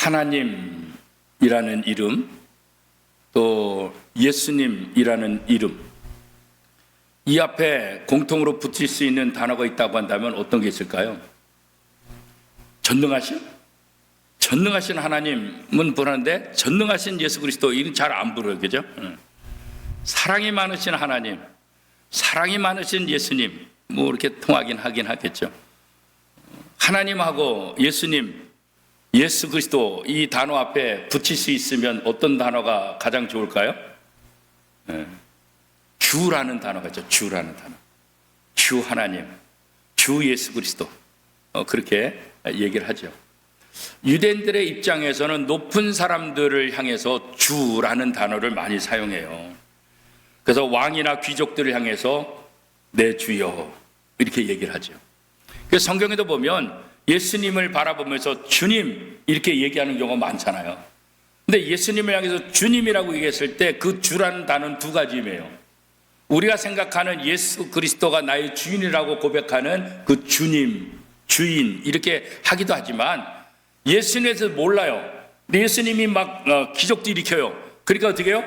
하나님이라는 이름, 또 예수님이라는 이름, 이 앞에 공통으로 붙일 수 있는 단어가 있다고 한다면 어떤 게 있을까요? 전능하신 하나님은 부르는데 전능하신 예수 그리스도 이는 잘 안 부르요, 그죠? 사랑이 많으신 하나님, 사랑이 많으신 예수님, 뭐 이렇게 통하긴 하긴 하겠죠. 하나님하고 예수님, 예수 그리스도 이 단어 앞에 붙일 수 있으면 어떤 단어가 가장 좋을까요? 주라는 단어가 있죠. 주라는 단어. 주 하나님, 주 예수 그리스도, 그렇게 얘기를 하죠. 유대인들의 입장에서는 높은 사람들을 향해서 주라는 단어를 많이 사용해요. 그래서 왕이나 귀족들을 향해서 내 주여 이렇게 얘기를 하죠. 그래서 성경에도 보면 예수님을 바라보면서 주님 이렇게 얘기하는 경우가 많잖아요. 근데 예수님을 향해서 주님이라고 얘기했을 때 그 주라는 단어는 두 가지 의미예요. 우리가 생각하는 예수 그리스도가 나의 주인이라고 고백하는 그 주님, 주인 이렇게 하기도 하지만 예수님에 대해서 몰라요. 근데 예수님이 막 기적도 일으켜요. 그러니까 어떻게 해요?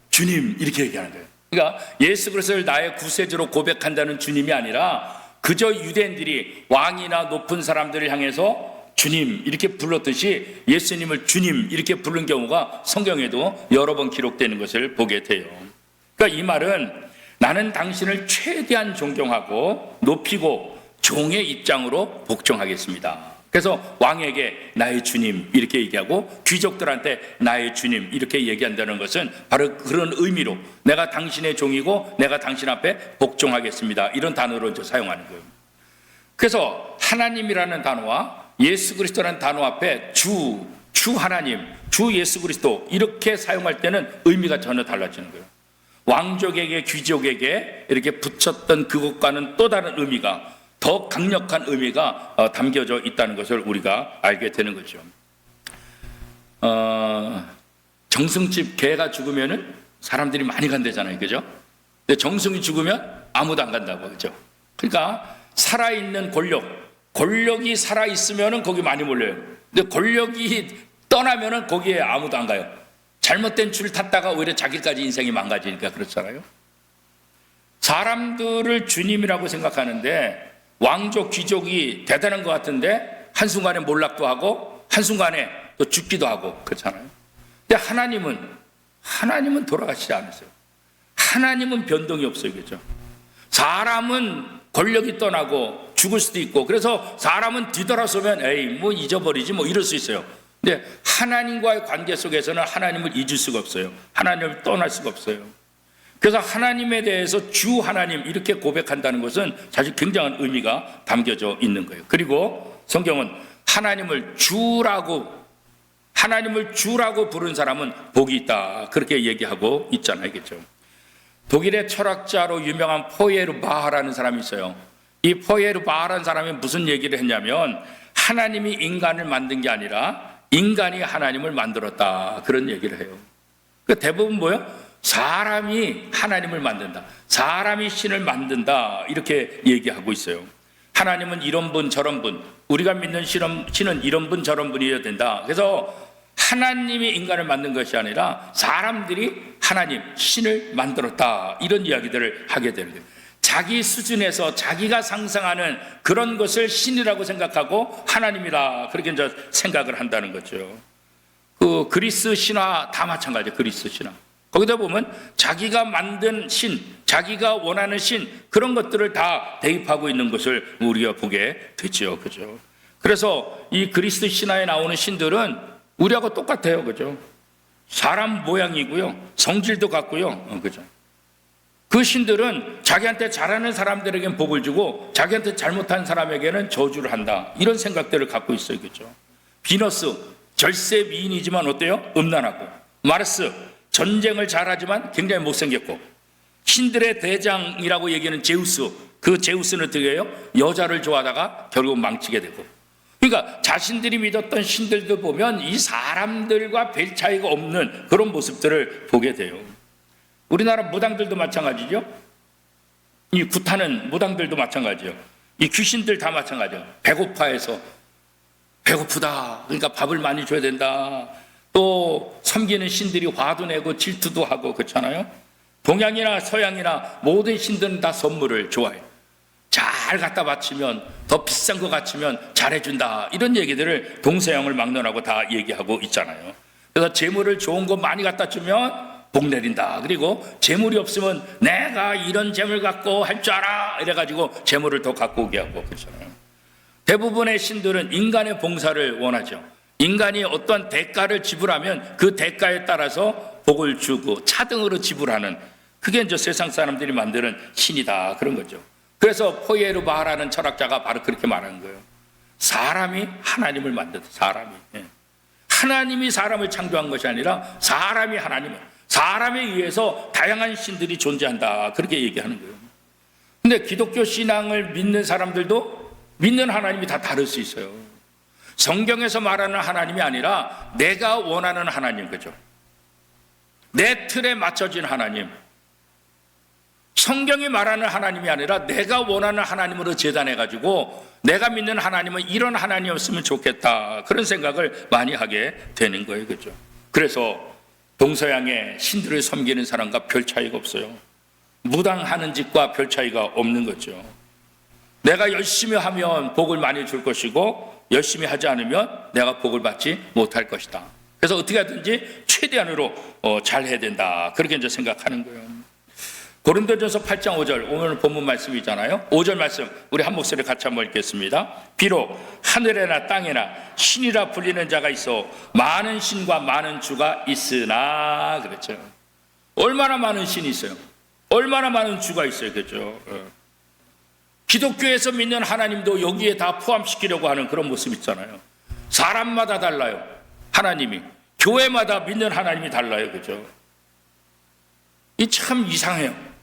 주님 이렇게 얘기하는 거예요. 그러니까 예수 그리스도를 나의 구세주로 고백한다는 주님이 아니라 그저 유대인들이 왕이나 높은 사람들을 향해서 주님 이렇게 불렀듯이 예수님을 주님 이렇게 부른 경우가 성경에도 여러 번 기록되는 것을 보게 돼요. 그러니까 이 말은 나는 당신을 최대한 존경하고 높이고 종의 입장으로 복종하겠습니다. 그래서 왕에게 나의 주님 이렇게 얘기하고 귀족들한테 나의 주님 이렇게 얘기한다는 것은 바로 그런 의미로 내가 당신의 종이고 내가 당신 앞에 복종하겠습니다. 이런 단어로 이제 사용하는 거예요. 그래서 하나님이라는 단어와 예수 그리스도라는 단어 앞에 주 하나님, 주 예수 그리스도 이렇게 사용할 때는 의미가 전혀 달라지는 거예요. 왕족에게 귀족에게 이렇게 붙였던 그것과는 또 다른 의미가 더 강력한 의미가 담겨져 있다는 것을 우리가 알게 되는 거죠. 정승집 개가 죽으면은 사람들이 많이 간대잖아요, 그죠? 근데 정승이 죽으면 아무도 안 간다고, 그죠? 그러니까 살아있는 권력이 살아있으면은 거기 많이 몰려요. 근데 권력이 떠나면은 거기에 아무도 안 가요. 잘못된 줄 탔다가 오히려 자기까지 인생이 망가지니까 그렇잖아요. 사람들을 주님이라고 생각하는데 왕족, 귀족이 대단한 것 같은데 한순간에 몰락도 하고 한순간에 또 죽기도 하고 그렇잖아요. 근데 하나님은 돌아가시지 않으세요. 하나님은 변동이 없어요, 그렇죠? 사람은 권력이 떠나고 죽을 수도 있고 그래서 사람은 뒤돌아서면 에이 뭐 잊어버리지 뭐 이럴 수 있어요. 근데 하나님과의 관계 속에서는 하나님을 잊을 수가 없어요. 하나님을 떠날 수가 없어요. 그래서 하나님에 대해서 주 하나님 이렇게 고백한다는 것은 사실 굉장한 의미가 담겨져 있는 거예요. 그리고 성경은 하나님을 주라고 부른 사람은 복이 있다 그렇게 얘기하고 있잖아요, 그렇죠? 독일의 철학자로 유명한 포에르바하라는 사람이 있어요. 이 포에르바하라는 사람이 무슨 얘기를 했냐면 하나님이 인간을 만든 게 아니라 인간이 하나님을 만들었다 그런 얘기를 해요. 그 대부분 뭐예요? 사람이 하나님을 만든다. 사람이 신을 만든다. 이렇게 얘기하고 있어요. 하나님은 이런 분 저런 분, 우리가 믿는 신은 이런 분 저런 분이어야 된다. 그래서 하나님이 인간을 만든 것이 아니라 사람들이 하나님, 신을 만들었다. 이런 이야기들을 하게 되는 거예요. 자기 수준에서 자기가 상상하는 그런 것을 신이라고 생각하고 하나님이다. 그렇게 이제 생각을 한다는 거죠. 그 그리스 신화 다 마찬가지예요. 그리스 신화. 거기다 보면 자기가 만든 신, 자기가 원하는 신 그런 것들을 다 대입하고 있는 것을 우리가 보게 되죠. 그죠? 그래서 이 그리스 신화에 나오는 신들은 우리하고 똑같아요. 그죠? 사람 모양이고요. 성질도 같고요. 그죠? 그 신들은 자기한테 잘하는 사람들에게는 복을 주고 자기한테 잘못한 사람에게는 저주를 한다. 이런 생각들을 갖고 있어요. 그죠? 비너스, 절세 미인이지만 어때요? 음란하고. 마르스, 전쟁을 잘하지만 굉장히 못생겼고. 신들의 대장이라고 얘기하는 제우스, 그 제우스는 어떻게 해요? 여자를 좋아하다가 결국 망치게 되고. 그러니까 자신들이 믿었던 신들도 보면 이 사람들과 별 차이가 없는 그런 모습들을 보게 돼요. 우리나라 무당들도 마찬가지죠. 이 굿하는 무당들도 마찬가지예요. 이 귀신들 다 마찬가지예요. 배고파해서 배고프다. 그러니까 밥을 많이 줘야 된다. 또 섬기는 신들이 화도 내고 질투도 하고 그렇잖아요. 동양이나 서양이나 모든 신들은 다 선물을 좋아해요. 잘 갖다 바치면 더 비싼 거 갖추면 잘해준다. 이런 얘기들을 동서양을 막론하고 다 얘기하고 있잖아요. 그래서 재물을 좋은 거 많이 갖다 주면 복 내린다. 그리고 재물이 없으면 내가 이런 재물 갖고 할 줄 알아. 이래가지고 재물을 더 갖고 오게 하고 그렇잖아요. 대부분의 신들은 인간의 봉사를 원하죠. 인간이 어떤 대가를 지불하면 그 대가에 따라서 복을 주고 차등으로 지불하는 그게 이제 세상 사람들이 만드는 신이다. 그런 거죠. 그래서 포에르바라는 철학자가 바로 그렇게 말하는 거예요. 사람이 하나님을 만든다. 사람이. 하나님이 사람을 창조한 것이 아니라 사람이 하나님을. 사람에 의해서 다양한 신들이 존재한다. 그렇게 얘기하는 거예요. 근데 기독교 신앙을 믿는 사람들도 믿는 하나님이 다 다를 수 있어요. 성경에서 말하는 하나님이 아니라 내가 원하는 하나님, 그죠? 내 틀에 맞춰진 하나님. 성경이 말하는 하나님이 아니라 내가 원하는 하나님으로 재단해가지고 내가 믿는 하나님은 이런 하나님이었으면 좋겠다. 그런 생각을 많이 하게 되는 거예요, 그죠? 그래서 동서양의 신들을 섬기는 사람과 별 차이가 없어요. 무당하는 짓과 별 차이가 없는 거죠. 내가 열심히 하면 복을 많이 줄 것이고 열심히 하지 않으면 내가 복을 받지 못할 것이다. 그래서 어떻게 하든지 최대한으로 잘 해야 된다. 그렇게 이제 생각하는 거예요. 고린도전서 8장 5절 오늘 본문 말씀이잖아요. 5절 말씀 우리 한 목소리 같이 한번 읽겠습니다. 비록 하늘에나 땅에나 신이라 불리는 자가 있어 많은 신과 많은 주가 있으나 그렇죠. 얼마나 많은 신이 있어요. 얼마나 많은 주가 있어요. 그렇죠. 기독교에서 믿는 하나님도 여기에 다 포함시키려고 하는 그런 모습 있잖아요. 사람마다 달라요. 하나님이. 교회마다 믿는 하나님이 달라요. 그죠? 이 참 이상해요.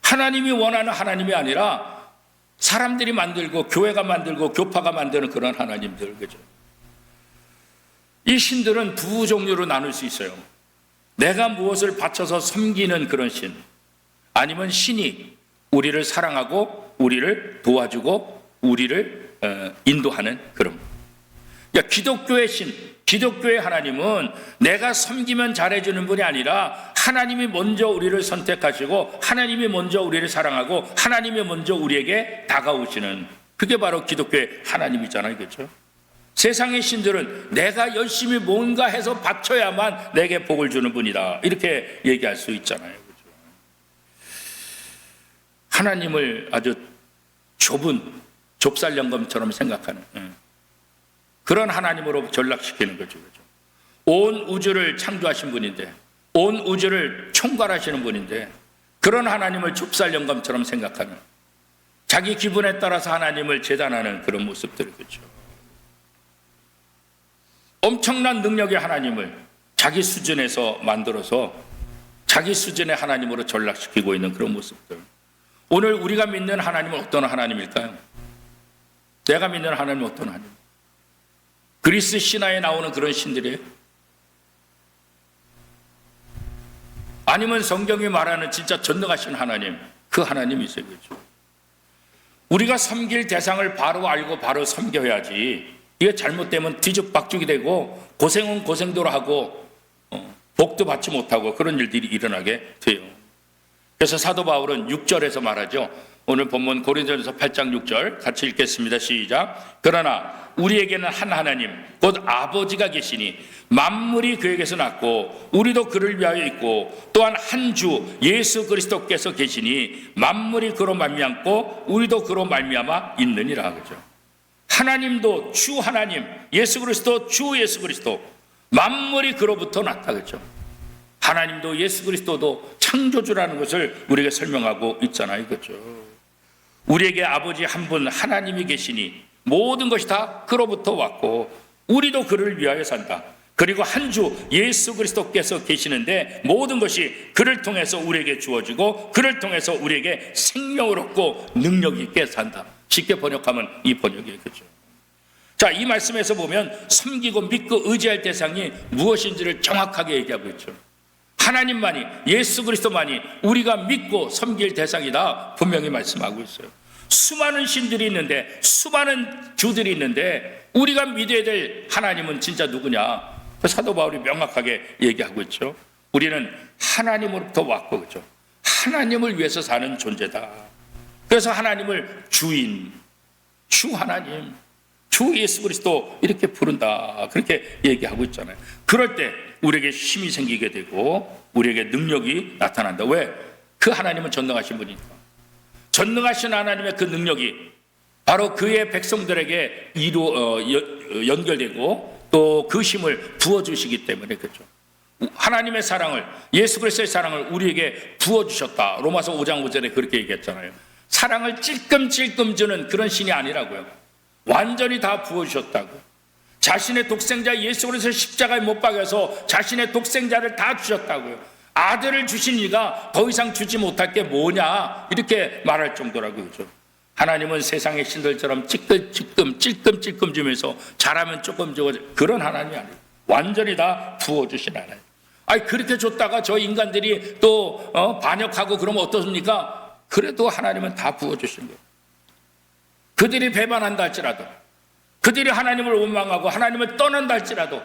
하나님이 원하는 하나님이 아니라 사람들이 만들고 교회가 만들고 교파가 만드는 그런 하나님들. 그죠? 이 신들은 두 종류로 나눌 수 있어요. 내가 무엇을 바쳐서 섬기는 그런 신. 아니면 신이 우리를 사랑하고 우리를 도와주고 우리를 인도하는 그런. 그러니까 기독교의 신, 기독교의 하나님은 내가 섬기면 잘해주는 분이 아니라 하나님이 먼저 우리를 선택하시고 하나님이 먼저 우리를 사랑하고 하나님이 먼저 우리에게 다가오시는 그게 바로 기독교의 하나님이잖아요. 그렇죠? 세상의 신들은 내가 열심히 뭔가 해서 바쳐야만 내게 복을 주는 분이다. 이렇게 얘기할 수 있잖아요. 하나님을 아주 좁은 좁쌀연금처럼 생각하는 그런 하나님으로 전락시키는 거죠. 온 우주를 창조하신 분인데 온 우주를 총괄하시는 분인데 그런 하나님을 좁쌀연금처럼 생각하는 자기 기분에 따라서 하나님을 재단하는 그런 모습들. 그렇죠. 엄청난 능력의 하나님을 자기 수준에서 만들어서 자기 수준의 하나님으로 전락시키고 있는 그런 모습들. 오늘 우리가 믿는 하나님은 어떤 하나님일까요? 내가 믿는 하나님은 어떤 하나님? 그리스 신화에 나오는 그런 신들이에요? 아니면 성경이 말하는 진짜 전능하신 하나님, 그 하나님이 있어요. 그렇죠? 우리가 섬길 대상을 바로 알고 바로 섬겨야지 이게 잘못되면 뒤죽박죽이 되고 고생은 고생대로 하고 복도 받지 못하고 그런 일들이 일어나게 돼요. 그래서 사도 바울은 6절에서 말하죠. 오늘 본문 고린도전서 8장 6절 같이 읽겠습니다. 시작. 그러나 우리에게는 한 하나님 곧 아버지가 계시니 만물이 그에게서 났고 우리도 그를 위하여 있고 또한 한 주 예수 그리스도께서 계시니 만물이 그로 말미암고 우리도 그로 말미암아 있느니라. 그죠? 하나님도 주 하나님 예수 그리스도 주 예수 그리스도 만물이 그로부터 났다. 그죠? 하나님도 예수 그리스도도 창조주라는 것을 우리에게 설명하고 있잖아요. 그렇죠? 우리에게 아버지 한 분 하나님이 계시니 모든 것이 다 그로부터 왔고 우리도 그를 위하여 산다. 그리고 한 주 예수 그리스도께서 계시는데 모든 것이 그를 통해서 우리에게 주어지고 그를 통해서 우리에게 생명을 얻고 능력 있게 산다. 쉽게 번역하면 이 번역이에요. 그렇죠? 자, 이 말씀에서 보면 섬기고 믿고 의지할 대상이 무엇인지를 정확하게 얘기하고 있죠. 하나님만이 예수 그리스도만이 우리가 믿고 섬길 대상이다 분명히 말씀하고 있어요. 수많은 신들이 있는데, 수많은 주들이 있는데 우리가 믿어야 될 하나님은 진짜 누구냐? 그 사도 바울이 명확하게 얘기하고 있죠. 우리는 하나님으로부터 왔고, 그죠? 하나님을 위해서 사는 존재다. 그래서 하나님을 주인, 주 하나님, 주 예수 그리스도 이렇게 부른다. 그렇게 얘기하고 있잖아요. 그럴 때 우리에게 힘이 생기게 되고 우리에게 능력이 나타난다. 왜? 그 하나님은 전능하신 분이니까. 전능하신 하나님의 그 능력이 바로 그의 백성들에게 연결되고 또 그 힘을 부어주시기 때문에, 그렇죠. 하나님의 사랑을, 예수 그리스도의 사랑을 우리에게 부어주셨다. 로마서 5장 5절에 그렇게 얘기했잖아요. 사랑을 찔끔찔끔 주는 그런 신이 아니라고요. 완전히 다 부어주셨다고. 자신의 독생자 예수 그리스도 십자가에 못 박여서 자신의 독생자를 다 주셨다고요. 아들을 주신 이가 더 이상 주지 못할 게 뭐냐, 이렇게 말할 정도라고요. 그렇죠? 하나님은 세상의 신들처럼 찔끔 주면서 잘하면 조금 주고, 그런 하나님이 아니에요. 완전히 다 부어주신 하나님. 아니, 그렇게 줬다가 저 인간들이 또 반역하고 그러면 어떻습니까? 그래도 하나님은 다 부어주신 거예요. 그들이 배반한다 할지라도, 그들이 하나님을 원망하고 하나님을 떠난다 할지라도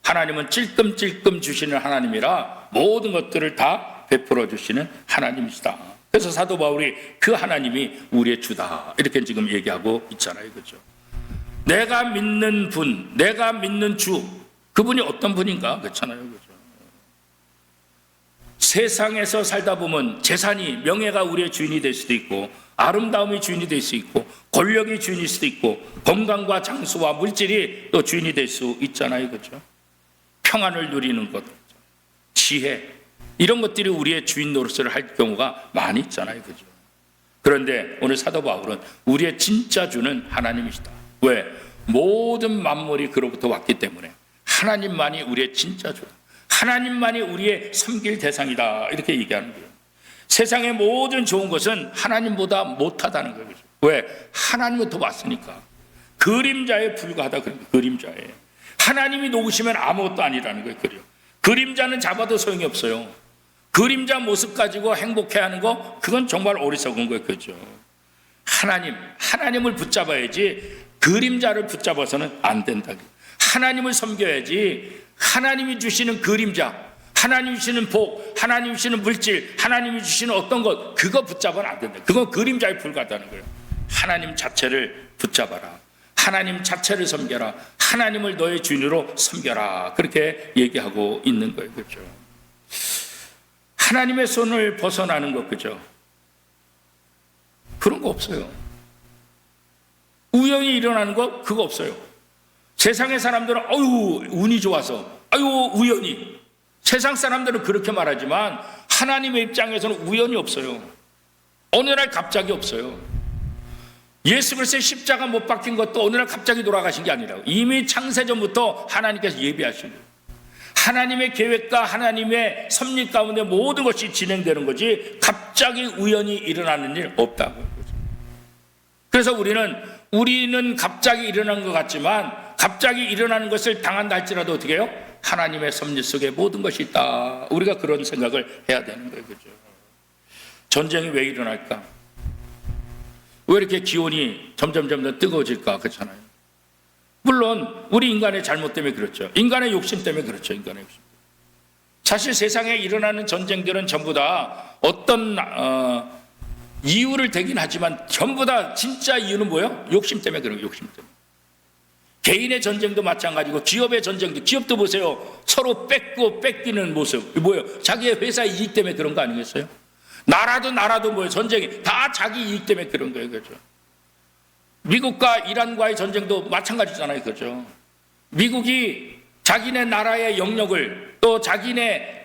하나님은 찔끔 주시는 하나님이라 모든 것들을 다 베풀어 주시는 하나님이시다. 그래서 사도 바울이 그 하나님이 우리의 주다, 이렇게 지금 얘기하고 있잖아요. 그렇죠? 내가 믿는 분, 내가 믿는 주, 그분이 어떤 분인가? 그렇잖아요. 그렇죠? 세상에서 살다 보면 재산이, 명예가 우리의 주인이 될 수도 있고, 아름다움이 주인이 될 수 있고, 권력이 주인일 수도 있고, 건강과 장수와 물질이 또 주인이 될 수 있잖아요. 그렇죠? 평안을 누리는 것, 지혜, 이런 것들이 우리의 주인 노릇을 할 경우가 많이 있잖아요. 그죠? 그런데 오늘 사도 바울은 우리의 진짜 주는 하나님이시다. 왜? 모든 만물이 그로부터 왔기 때문에 하나님만이 우리의 진짜 주다. 하나님만이 우리의 섬길 대상이다. 이렇게 얘기하는 거예요. 세상의 모든 좋은 것은 하나님보다 못하다는 거예요. 그죠? 왜? 하나님부터 왔으니까. 그림자에 불과하다. 그림자에. 하나님이 놓으시면 아무것도 아니라는 거예요. 그래요. 그림자는 잡아도 소용이 없어요. 그림자 모습 가지고 행복해하는 거, 그건 정말 어리석은 거예요. 그죠? 하나님을 붙잡아야지 그림자를 붙잡아서는 안 된다. 하나님을 섬겨야지. 하나님이 주시는 그림자, 하나님이 주시는 복, 하나님이 주시는 물질, 하나님이 주시는 어떤 것, 그거 붙잡아는 안 된다. 그건 그림자에 불과하다는 거예요. 하나님 자체를 붙잡아라. 하나님 자체를 섬겨라. 하나님을 너의 주인으로 섬겨라. 그렇게 얘기하고 있는 거예요. 그렇죠? 하나님의 손을 벗어나는 것, 그죠? 그런 거 없어요. 우연히 일어나는 거, 그거 없어요. 세상의 사람들은 아유 운이 좋아서, 아유 우연히. 세상 사람들은 그렇게 말하지만 하나님의 입장에서는 우연이 없어요. 어느 날 갑자기 없어요. 예수 그리스도의 십자가 못 박힌 것도 어느 날 갑자기 돌아가신 게 아니라고. 이미 창세전부터 하나님께서 예비하신 거예요. 하나님의 계획과 하나님의 섭리 가운데 모든 것이 진행되는 거지 갑자기 우연히 일어나는 일 없다고. 그래서 우리는 갑자기 일어난 것 같지만 갑자기 일어나는 것을 당한다 할지라도 어떻게 해요? 하나님의 섭리 속에 모든 것이 있다. 우리가 그런 생각을 해야 되는 거예요. 그죠? 전쟁이 왜 일어날까? 왜 이렇게 기온이 점점 뜨거워질까? 그렇잖아요. 물론 우리 인간의 잘못 때문에 그렇죠. 인간의 욕심 때문에 그렇죠. 인간의 욕심. 사실 세상에 일어나는 전쟁들은 전부 다 어떤 이유를 대긴 하지만 전부 다 진짜 이유는 뭐예요? 욕심 때문에 그런 거예요. 욕심 때문에. 개인의 전쟁도 마찬가지고 기업의 전쟁도, 기업도 보세요. 서로 뺏기는 모습. 뭐예요? 자기의 회사 이익 때문에 그런 거 아니겠어요? 나라도 뭐예요? 전쟁이 다 자기 이익 때문에 그런 거예요. 그렇죠? 미국과 이란과의 전쟁도 마찬가지잖아요. 그렇죠? 미국이 자기네 나라의 영역을 또 자기네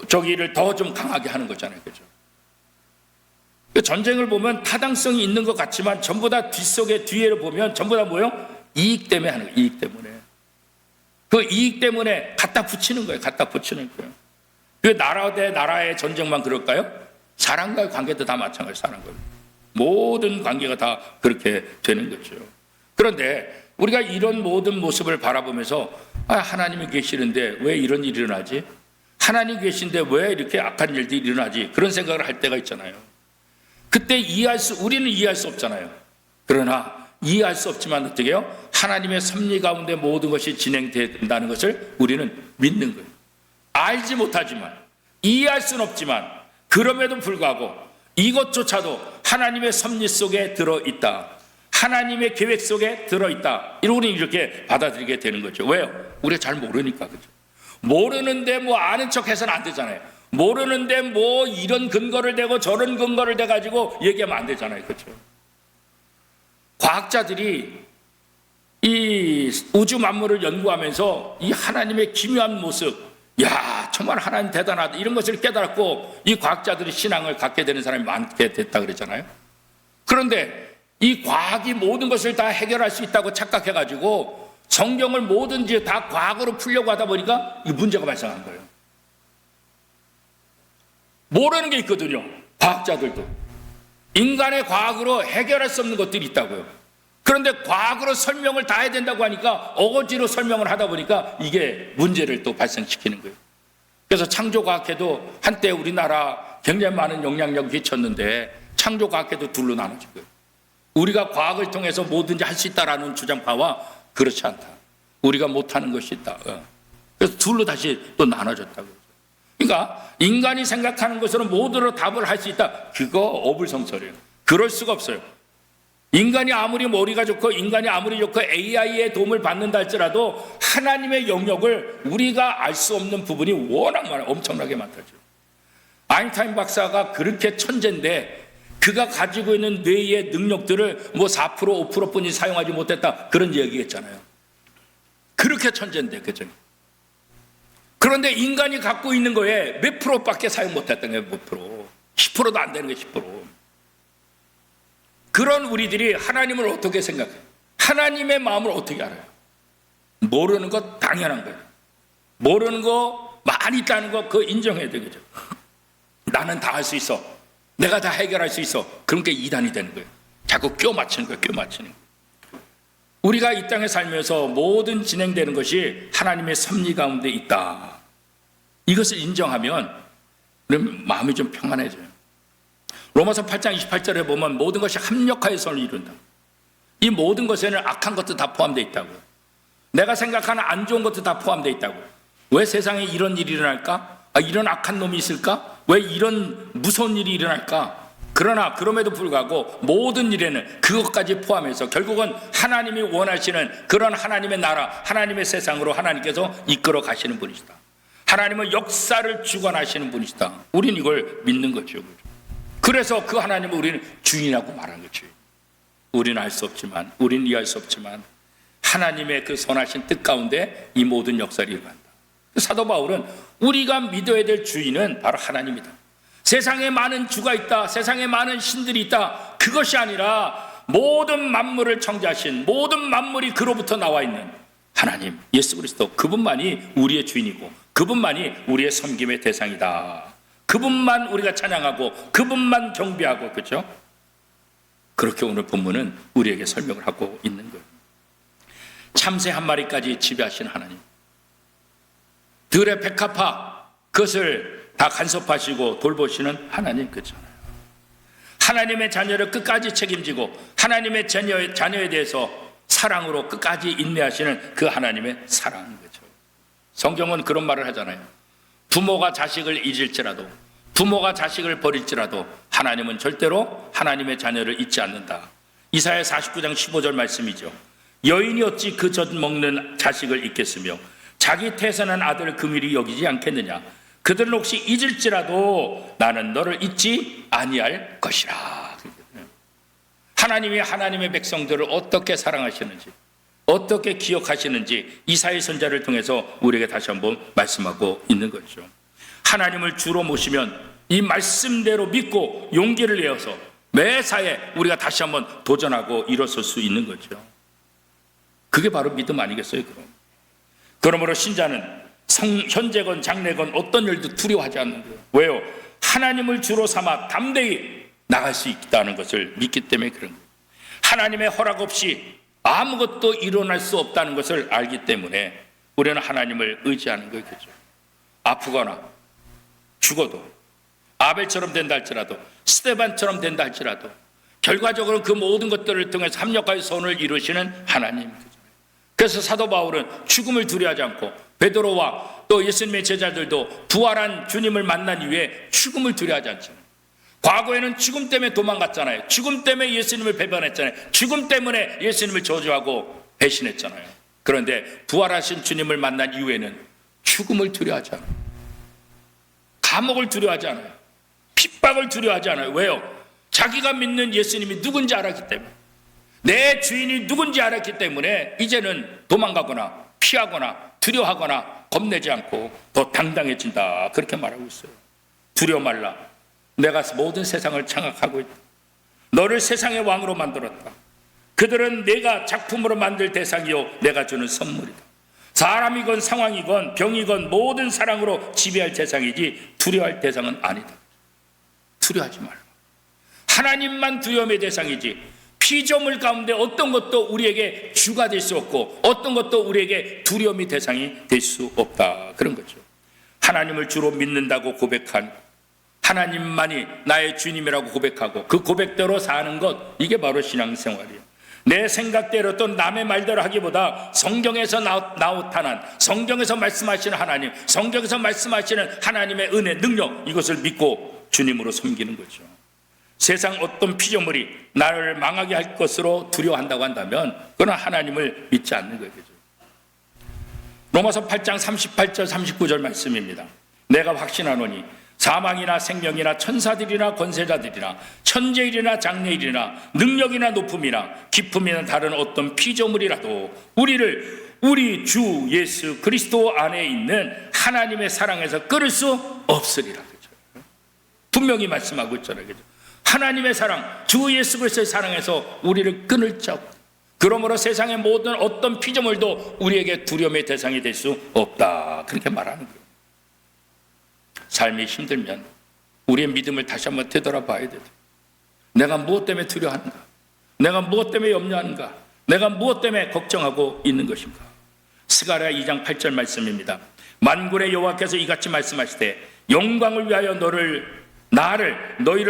저기를 더 좀 강하게 하는 거잖아요. 그렇죠? 전쟁을 보면 타당성이 있는 것 같지만 전부 다 뒤를 보면 전부 다 뭐예요? 이익 때문에 하는 거예요. 이익 때문에. 그 이익 때문에 갖다 붙이는 거예요. 그 나라 대 나라의 전쟁만 그럴까요? 사람과의 관계도 다 마찬가지예요. 사람과. 모든 관계가 다 그렇게 되는 거죠. 그런데 우리가 이런 모든 모습을 바라보면서 하나님이 계시는데 왜 이런 일이 일어나지? 하나님 계신데 왜 이렇게 악한 일들이 일어나지? 그런 생각을 할 때가 있잖아요. 그때 우리는 이해할 수 없잖아요. 그러나 이해할 수 없지만 어떻게 해요? 하나님의 섭리 가운데 모든 것이 진행된다는 것을 우리는 믿는 거예요. 알지 못하지만, 이해할 수는 없지만, 그럼에도 불구하고 이것조차도 하나님의 섭리 속에 들어있다. 하나님의 계획 속에 들어있다. 우리는 이렇게 받아들이게 되는 거죠. 왜요? 우리가 잘 모르니까. 그죠? 모르는데 뭐 아는 척 해서는 안 되잖아요. 모르는데 뭐 이런 근거를 대고 저런 근거를 대가지고 얘기하면 안 되잖아요. 그렇죠? 과학자들이 이 우주 만물을 연구하면서 이 하나님의 기묘한 모습, 야, 정말 하나님 대단하다, 이런 것을 깨달았고 이 과학자들이 신앙을 갖게 되는 사람이 많게 됐다 그랬잖아요. 그런데 이 과학이 모든 것을 다 해결할 수 있다고 착각해가지고 성경을 뭐든지 다 과학으로 풀려고 하다 보니까 이 문제가 발생한 거예요. 모르는 게 있거든요. 과학자들도 인간의 과학으로 해결할 수 없는 것들이 있다고요. 그런데 과학으로 설명을 다 해야 된다고 하니까 어거지로 설명을 하다 보니까 이게 문제를 또 발생시키는 거예요. 그래서 창조과학회도 한때 우리나라 굉장히 많은 영향력을 끼쳤는데 창조과학회도 둘로 나눠진 거예요. 우리가 과학을 통해서 뭐든지 할 수 있다라는 주장파와 그렇지 않다, 우리가 못하는 것이 있다. 그래서 둘로 다시 또 나눠졌다고. 그러니까 인간이 생각하는 것으로 모두로 답을 할 수 있다, 그거 어불성설이에요. 그럴 수가 없어요. 인간이 아무리 머리가 좋고 인간이 아무리 좋고 AI의 도움을 받는다 할지라도 하나님의 영역을 우리가 알 수 없는 부분이 워낙 많아요. 엄청나게 많다죠. 아인슈타인 박사가 그렇게 천재인데 그가 가지고 있는 뇌의 능력들을 뭐 4% 5%뿐이 사용하지 못했다, 그런 얘기했잖아요. 그렇게 천재인데, 그죠? 그런데 인간이 갖고 있는 거에 몇 프로밖에 사용 못했던 거예요. 몇 프로? 10%도 안 되는 게 10%. 그런 우리들이 하나님을 어떻게 생각해요? 하나님의 마음을 어떻게 알아요? 모르는 거 당연한 거예요. 모르는 거 많이 있다는 거 그거 인정해야 되겠죠. 나는 다 할 수 있어, 내가 다 해결할 수 있어, 그런 게 이단이 되는 거예요. 자꾸 껴 맞추는 거예요. 껴 맞추는 거예요. 우리가 이 땅에 살면서 모든 진행되는 것이 하나님의 섭리 가운데 있다, 이것을 인정하면 마음이 좀 평안해져요. 로마서 8장 28절에 보면 모든 것이 합력하여 선을 이룬다. 이 모든 것에는 악한 것도 다 포함되어 있다고요. 내가 생각하는 안 좋은 것도 다 포함되어 있다고요. 왜 세상에 이런 일이 일어날까? 이런 악한 놈이 있을까? 왜 이런 무서운 일이 일어날까? 그러나 그럼에도 불구하고 모든 일에는 그것까지 포함해서 결국은 하나님이 원하시는 그런 하나님의 나라, 하나님의 세상으로 하나님께서 이끌어 가시는 분이시다. 하나님은 역사를 주관하시는 분이시다. 우리는 이걸 믿는 거죠. 그래서 그 하나님을 우리는 주인이라고 말하는 거죠. 우리는 알 수 없지만, 우리는 이해할 수 없지만 하나님의 그 선하신 뜻 가운데 이 모든 역사를 일어난다. 사도 바울은 우리가 믿어야 될 주인은 바로 하나님이다. 세상에 많은 주가 있다, 세상에 많은 신들이 있다, 그것이 아니라 모든 만물을 창조하신, 모든 만물이 그로부터 나와 있는 하나님 예수 그리스도, 그분만이 우리의 주인이고 그분만이 우리의 섬김의 대상이다. 그분만 우리가 찬양하고 그분만 경배하고, 그렇죠? 그렇게 오늘 본문은 우리에게 설명을 하고 있는 거예요. 참새 한 마리까지 지배하신 하나님, 들의 백합화 그것을 다 간섭하시고 돌보시는 하나님, 그렇잖아요. 하나님의 자녀를 끝까지 책임지고 하나님의 자녀에 대해서 사랑으로 끝까지 인내하시는 그 하나님의 사랑, 그렇죠? 성경은 그런 말을 하잖아요. 부모가 자식을 잊을지라도, 부모가 자식을 버릴지라도 하나님은 절대로 하나님의 자녀를 잊지 않는다. 이사야 49장 15절 말씀이죠. 여인이 어찌 그 젖 먹는 자식을 잊겠으며 자기 태산한 아들을 긍휼히 여기지 않겠느냐. 그들은 혹시 잊을지라도 나는 너를 잊지 아니할 것이라. 하나님이 하나님의 백성들을 어떻게 사랑하시는지, 어떻게 기억하시는지 이사야 선지자를 통해서 우리에게 다시 한번 말씀하고 있는 거죠. 하나님을 주로 모시면 이 말씀대로 믿고 용기를 내어서 매사에 우리가 다시 한번 도전하고 일어설 수 있는 거죠. 그게 바로 믿음 아니겠어요? 그러므로 신자는 현재건 장래건 어떤 일도 두려워하지 않는 거예요. 왜요? 하나님을 주로 삼아 담대히 나갈 수 있다는 것을 믿기 때문에 그런 거예요. 하나님의 허락 없이 아무것도 일어날 수 없다는 것을 알기 때문에 우리는 하나님을 의지하는 거겠죠. 아프거나 죽어도, 아벨처럼 된다 할지라도, 스데반처럼 된다 할지라도 결과적으로 그 모든 것들을 통해서 합력하여 선을 이루시는 하나님. 그래서 사도 바울은 죽음을 두려워하지 않고, 베드로와 또 예수님의 제자들도 부활한 주님을 만난 이후에 죽음을 두려워하지 않잖아요. 과거에는 죽음 때문에 도망갔잖아요. 죽음 때문에 예수님을 배반했잖아요. 죽음 때문에 예수님을 저주하고 배신했잖아요. 그런데 부활하신 주님을 만난 이후에는 죽음을 두려워하지 않아요. 감옥을 두려워하지 않아요. 핍박을 두려워하지 않아요. 왜요? 자기가 믿는 예수님이 누군지 알았기 때문에, 내 주인이 누군지 알았기 때문에 이제는 도망가거나 피하거나 두려워하거나 겁내지 않고 더 당당해진다. 그렇게 말하고 있어요. 두려워 말라. 내가 모든 세상을 장악하고 있다. 너를 세상의 왕으로 만들었다. 그들은 내가 작품으로 만들 대상이요 내가 주는 선물이다. 사람이건 상황이건 병이건 모든 사랑으로 지배할 대상이지 두려워할 대상은 아니다. 두려워하지 말라. 하나님만 두려움의 대상이지 피조물 가운데 어떤 것도 우리에게 주가 될 수 없고 어떤 것도 우리에게 두려움의 대상이 될 수 없다. 그런 거죠. 하나님을 주로 믿는다고 고백한, 하나님만이 나의 주님이라고 고백하고 그 고백대로 사는 것, 이게 바로 신앙생활이에요. 내 생각대로 또 남의 말대로 하기보다 성경에서 나타난, 성경에서 말씀하시는 하나님, 성경에서 말씀하시는 하나님의 은혜, 능력, 이것을 믿고 주님으로 섬기는 거죠. 세상 어떤 피조물이 나를 망하게 할 것으로 두려워한다고 한다면 그건 하나님을 믿지 않는 거죠. 로마서 8장 38절 39절 말씀입니다. 내가 확신하노니 사망이나 생명이나 천사들이나 권세자들이나 천재일이나 장래일이나 능력이나 높음이나 깊음이나 다른 어떤 피조물이라도 우리 주 예수 그리스도 안에 있는 하나님의 사랑에서 끊을 수 없으리라. 그렇죠? 분명히 말씀하고 있잖아요. 그렇죠? 하나님의 사랑, 주 예수 그리스도의 사랑에서 우리를 끊을 자 없다. 그러므로 세상의 모든 어떤 피조물도 우리에게 두려움의 대상이 될 수 없다. 그렇게 말하는 거예요. 삶이 힘들면 우리의 믿음을 다시 한번 되돌아봐야 돼요. 내가 무엇 때문에 두려워하는가? 내가 무엇 때문에 염려하는가? 내가 무엇 때문에 걱정하고 있는 것인가? 스가랴 2장 8절 말씀입니다. 만군의 여호와께서 이같이 말씀하시되 영광을 위하여 너희를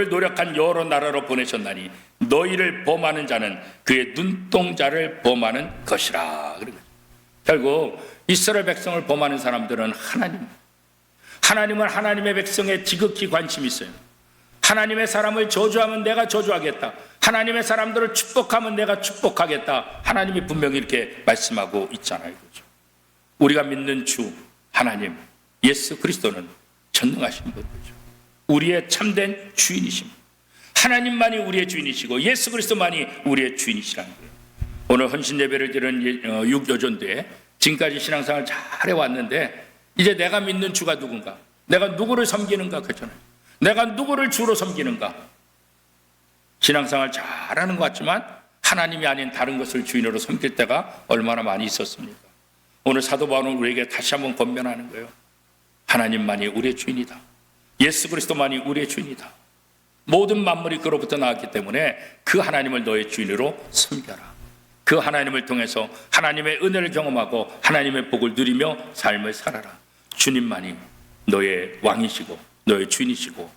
노력한 여러 나라로 보내셨나니 너희를 범하는 자는 그의 눈동자를 범하는 것이라. 결국 이스라엘 백성을 범하는 사람들은 하나님은 하나님의 백성에 지극히 관심이 있어요. 하나님의 사람을 저주하면 내가 저주하겠다. 하나님의 사람들을 축복하면 내가 축복하겠다. 하나님이 분명히 이렇게 말씀하고 있잖아요. 그렇죠? 우리가 믿는 주 하나님 예수 그리스도는 전능하신 분이죠. 우리의 참된 주인이십니다. 하나님만이 우리의 주인이시고 예수 그리스도만이 우리의 주인이시라는 거예요. 오늘 헌신 예배를 드린 6여전도에 지금까지 신앙생활을 잘 해왔는데 이제 내가 믿는 주가 누군가? 내가 누구를 섬기는가? 그렇잖아요. 내가 누구를 주로 섬기는가? 신앙생활 잘하는 것 같지만 하나님이 아닌 다른 것을 주인으로 섬길 때가 얼마나 많이 있었습니까? 오늘 사도 바울은 우리에게 다시 한번 권면하는 거예요. 하나님만이 우리의 주인이다. 예수 그리스도만이 우리의 주인이다. 모든 만물이 그로부터 나왔기 때문에 그 하나님을 너의 주인으로 섬겨라. 그 하나님을 통해서 하나님의 은혜를 경험하고 하나님의 복을 누리며 삶을 살아라. 주님만이 너의 왕이시고 너의 주인이시고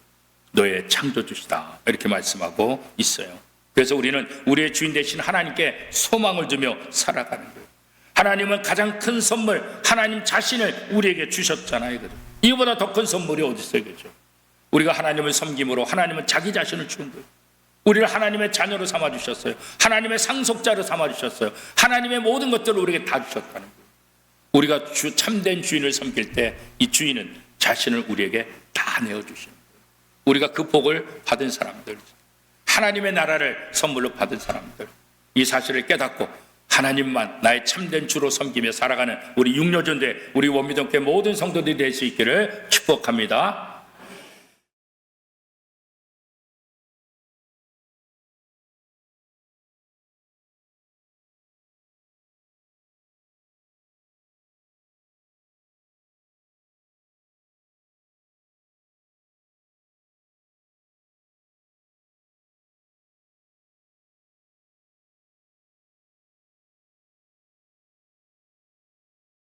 너의 창조주시다. 이렇게 말씀하고 있어요. 그래서 우리는 우리의 주인 되신 하나님께 소망을 두며 살아가는 거예요. 하나님은 가장 큰 선물, 하나님 자신을 우리에게 주셨잖아요. 이보다 더 큰 선물이 어디 있어요? 그렇죠? 우리가 하나님을 섬김으로 하나님은 자기 자신을 주는 거예요. 우리를 하나님의 자녀로 삼아주셨어요. 하나님의 상속자로 삼아주셨어요. 하나님의 모든 것들을 우리에게 다 주셨다는 거예요. 우리가 참된 주인을 섬길 때 이 주인은 자신을 우리에게 다 내어주시는 거예요. 우리가 그 복을 받은 사람들, 하나님의 나라를 선물로 받은 사람들, 이 사실을 깨닫고 하나님만 나의 참된 주로 섬기며 살아가는 우리 육려전대 우리 원미동교회 모든 성도들이 될 수 있기를 축복합니다.